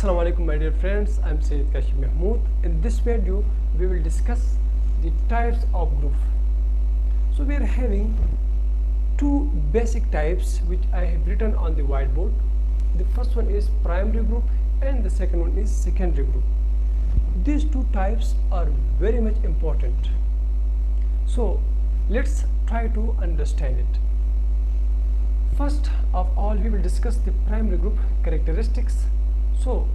Assalamu alaikum my dear friends, I am Sayyid Kashif Mahmood. In this video we will discuss the types of group. So we are having two basic types which I have written on the whiteboard. The first one is primary group and the second one is secondary group. These two types are very much important. So let's try to understand it. First of all, we will discuss the primary group characteristics. So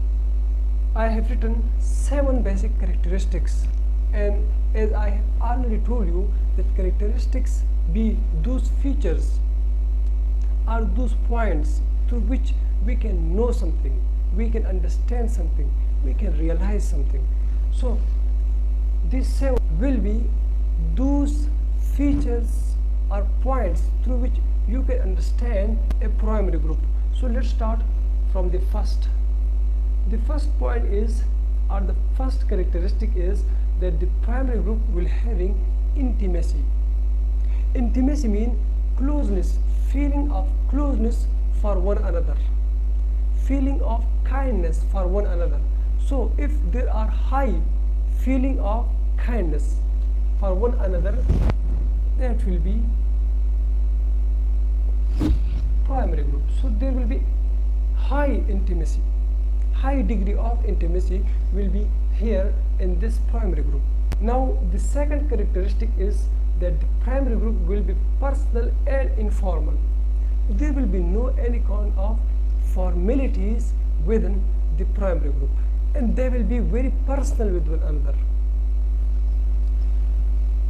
I have written 7 basic characteristics, and as I have already told you that characteristics be those features or those points through which we can know something, we can understand something, we can realize something. So these 7 will be those features or points through which you can understand a primary group. So let's start from the first. The first point is, or the first characteristic is, that the primary group will having intimacy. Intimacy means closeness, feeling of closeness for one another, feeling of kindness for one another. So if there are high feeling of kindness for one another, that will be primary group. So there will be high intimacy, high degree of intimacy will be here in this primary group. Now the second characteristic is that the primary group will be personal and informal. There will be no any kind of formalities within the primary group, and they will be very personal with one another.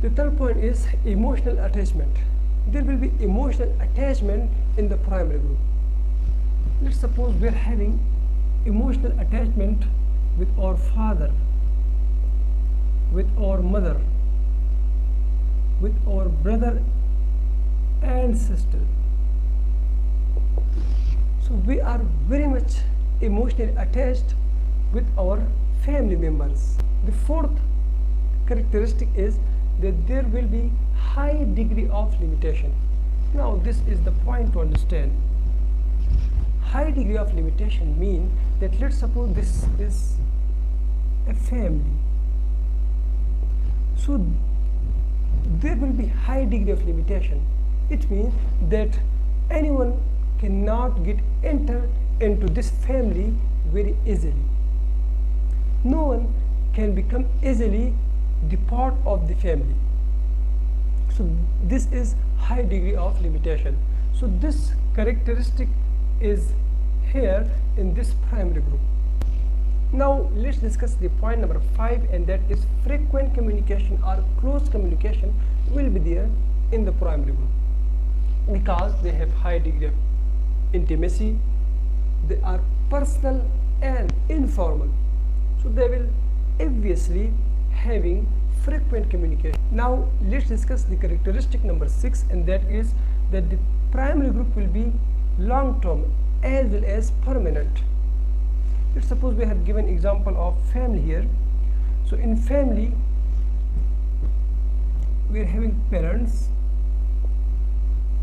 The third point is emotional attachment. There will be emotional attachment in the primary group. Let's suppose we are having emotional attachment with our father, with our mother, with our brother and sister. So we are very much emotionally attached with our family members. The fourth characteristic is that there will be high degree of limitation. Now this is the point to understand. High degree of limitation means that let's suppose this is a family. So there will be high degree of limitation. It means that anyone cannot get entered into this family very easily. No one can become easily the part of the family. So this is high degree of limitation. So this characteristic is here in this primary group. Now let's discuss the point number 5, and that is frequent communication or close communication will be there in the primary group because they have high degree of intimacy, they are personal and informal. So they will obviously having frequent communication. Now let's discuss the characteristic number 6, and that is that the primary group will be long term as well as permanent. Let's suppose we have given example of family here. So in family we are having parents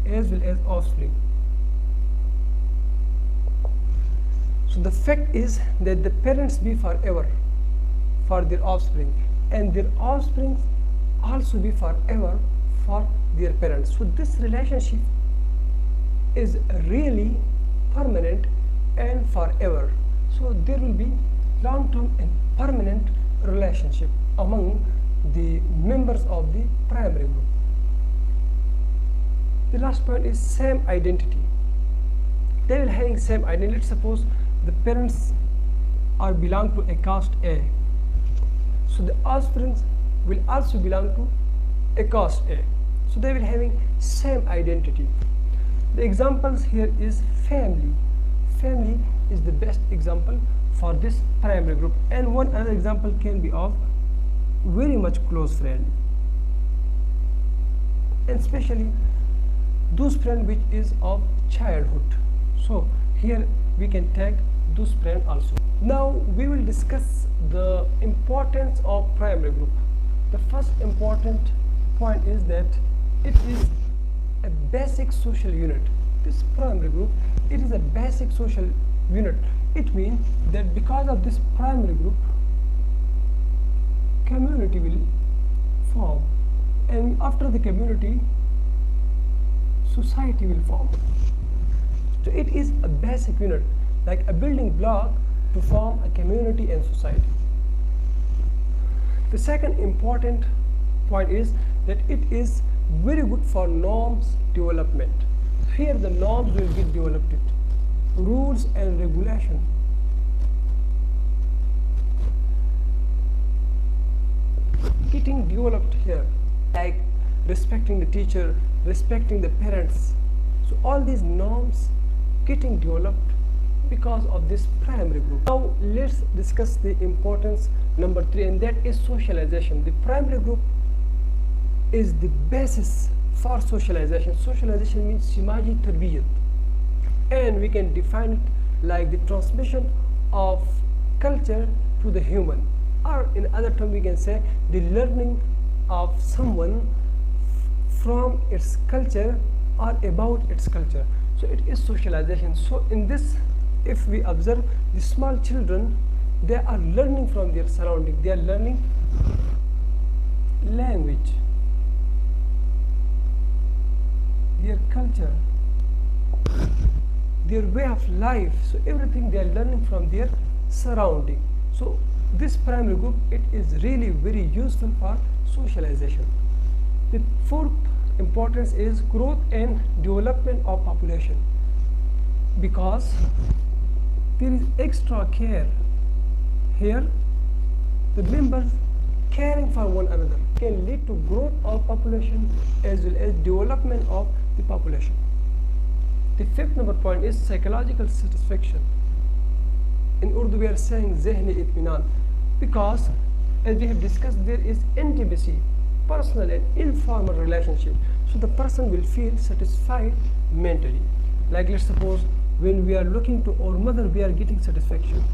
as well as offspring. So the fact is that the parents be forever for their offspring, and their offspring also be forever for their parents. So this relationship is really permanent and forever. So there will be long-term and permanent relationship among the members of the primary group. The last point is same identity. They will having same identity. Let's suppose the parents are belong to a caste A. So the offspring will also belong to a caste A. So they will having same identity. The examples here is family. Family is the best example for this primary group, and one other example can be of very much close friend, and especially those friend which is of childhood. So here we can take those friend also. Now we will discuss the importance of primary group. The first important point is that it is a basic social unit. This primary group, it is a basic social unit. It means that because of this primary group, community will form, and after the community, society will form. So it is a basic unit, like a building block to form a community and society. The second important point is that it is very good for norms development. Here the norms will get developed, rules and regulation. Getting developed here, like respecting the teacher, respecting the parents. So all these norms getting developed because of this primary group. Now let's discuss the importance number 3, and that is socialization. The primary group is the basis for socialization. Socialization means simaji tarbiyat, and we can define it like the transmission of culture to the human, or in other terms we can say the learning of someone from its culture or about its culture. So it is socialization. So in this, if we observe the small children, they are learning from their surrounding. They are learning language, their culture, their way of life. So everything they are learning from their surrounding. So this primary group, it is really very useful for socialization. The fourth importance is growth and development of population, because there is extra care here. The members caring for one another can lead to growth of population as well as development of the population. The fifth number point is psychological satisfaction. In Urdu we are saying zehni itminan, because as we have discussed, there is intimacy, personal and informal relationship. So the person will feel satisfied mentally. Like let's suppose when we are looking to our mother, we are getting satisfaction.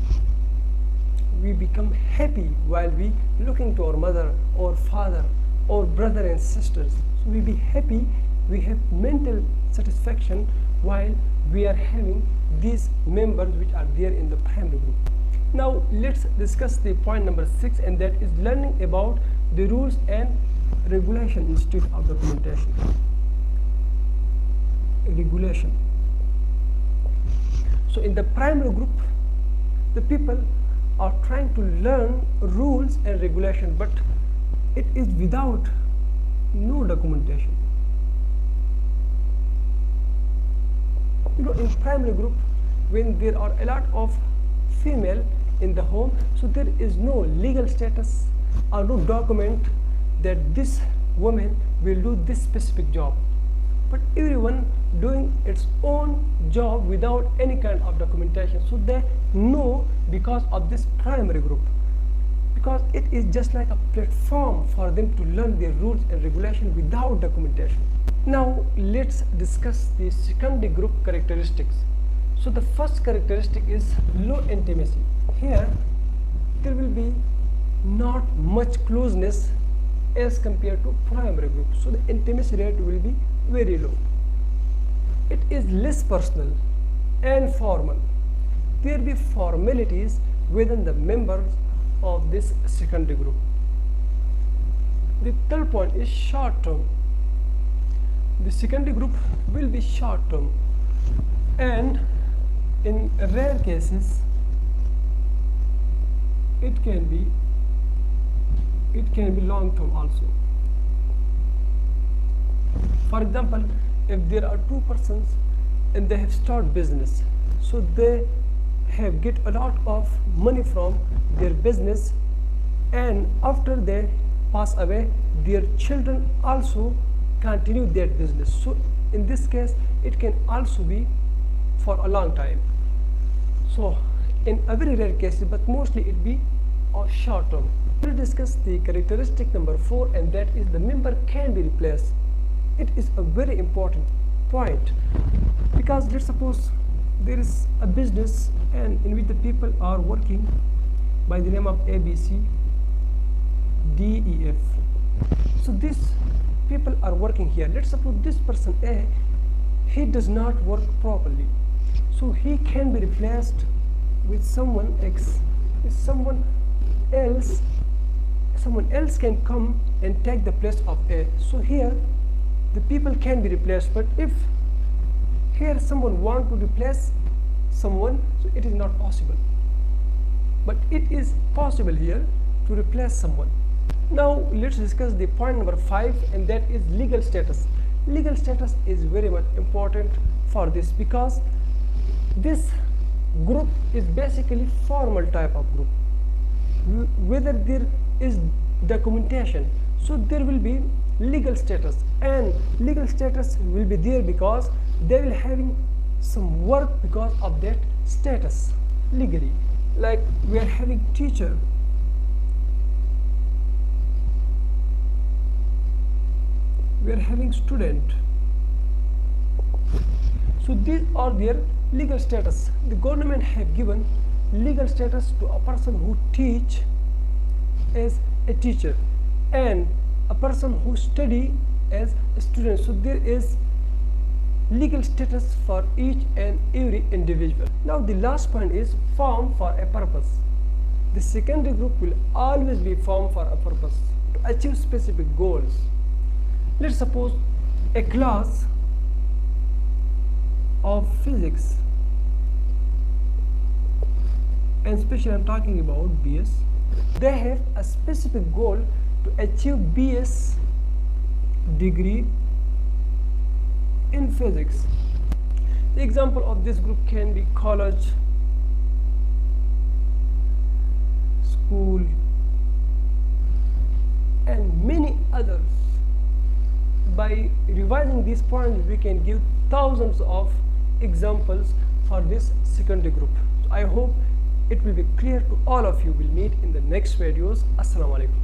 We become happy while we looking to our mother or father or brother and sisters. So we be happy, we have mental satisfaction while we are having these members which are there in the primary group. Now let's discuss the point number 6, and that is learning about the rules and regulation instead of documentation. Regulation. So in the primary group, the people are trying to learn rules and regulation, but it is without no documentation. You know, in primary group, when there are a lot of female in the home, so there is no legal status or no document that this woman will do this specific job, but everyone doing its own job without any kind of documentation. So they know because of this primary group, because it is just like a platform for them to learn their rules and regulation without documentation. Now let's discuss the secondary group characteristics. So the first characteristic is low intimacy. Here there will be not much closeness as compared to primary group. So the intimacy rate will be very low. It is less personal and formal. There will be formalities within the members of this secondary group. The third point is short term. The secondary group will be short term, and in rare cases it can be long term also. For example, if there are two persons and they have started business, so they have get a lot of money from their business, and after they pass away, their children also continue their business. So in this case, it can also be for a long time. So in a very rare case, but mostly it be short term. We'll discuss the characteristic number 4, and that is the member can be replaced. It is a very important point, because let's suppose there is a business and in which the people are working by the name of ABC, DEF. So these people are working here. Let's suppose this person A, he does not work properly. so he can be replaced with someone X, with someone else. Someone else can come and take the place of A. So here the people can be replaced, but if here someone want to replace someone, so it is not possible. But it is possible here to replace someone. Now let's discuss the point number 5, and that is legal status. Legal status is very much important for this, because this group is basically formal type of group. Whether there is documentation, so there will be legal status, and legal status will be there because they will having some work because of that status legally. Like we are having teacher, we are having student, so these are their legal status. The government have given legal status to a person who teach as a teacher and a person who study as a student. So there is legal status for each and every individual. Now the last point is formed for a purpose. The secondary group will always be formed for a purpose to achieve specific goals. Let's suppose a class of physics, and especially I'm talking about BS. They have a specific goal to achieve BS degree in physics. The example of this group can be college, school, and many others. By revising these points, we can give thousands of examples for this secondary group. So I hope it will be clear to all of you. We'll meet in the next videos. Assalamu alaikum.